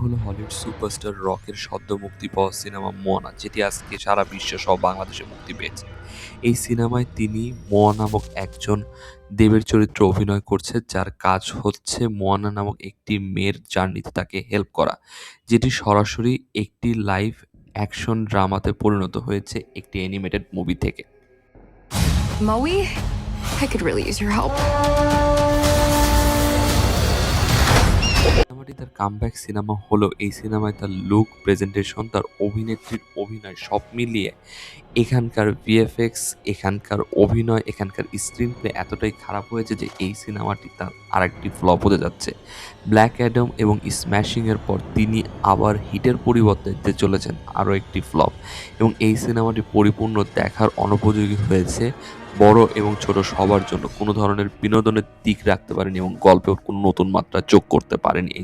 হলো Hollywood superstar রকের সদ্য মুক্তি পাওয়া সিনেমা 'মোয়ানা', যেটি আজকে সারা বিশ্ব সহ বাংলাদেশে মুক্তি পেয়েছে। এই সিনেমায় তিনি মোয়া নামক একজন দেবের চরিত্রে অভিনয় করছে, যার কাজ হচ্ছে মোয়ানা নামক একটি মেয়ের জার্নিতে তাকে হেল্প করা, যেটি সরাসরি একটি লাইভ অ্যাকশন ড্রামাতে পরিণত হয়েছে একটি অ্যানিমেটেড মুভি থেকে। Moe, I could really use your help. সিনেমাটি তার কামব্যাক সিনেমা হলেও এই সিনেমায় তার লুক, প্রেজেন্টেশন, তার অভিনেত্রীর অভিনয় সব মিলিয়ে এখানকার ভিএফএক্স, এখানকার অভিনয়, এখানকার স্ক্রিন প্লে এতটাই খারাপ হয়েছে যে এই সিনেমাটি তার আরেকটি ফ্লপ হতে যাচ্ছে। ব্ল্যাক অ্যাডাম এবং স্ম্যাশিং এর পর তিনি আবার হিটের পরিবর্তে দিতে চলেছেন আরও একটি ফ্লপ, এবং এই সিনেমাটি পরিপূর্ণ দেখার অনুপযোগী হয়েছে। বড় এবং ছোট সবার জন্য কোনো ধরনের বিনোদনের দিক রাখতে পারেনি এবং গল্পেও কোনো নতুন মাত্রা যোগ করতে পারেনি।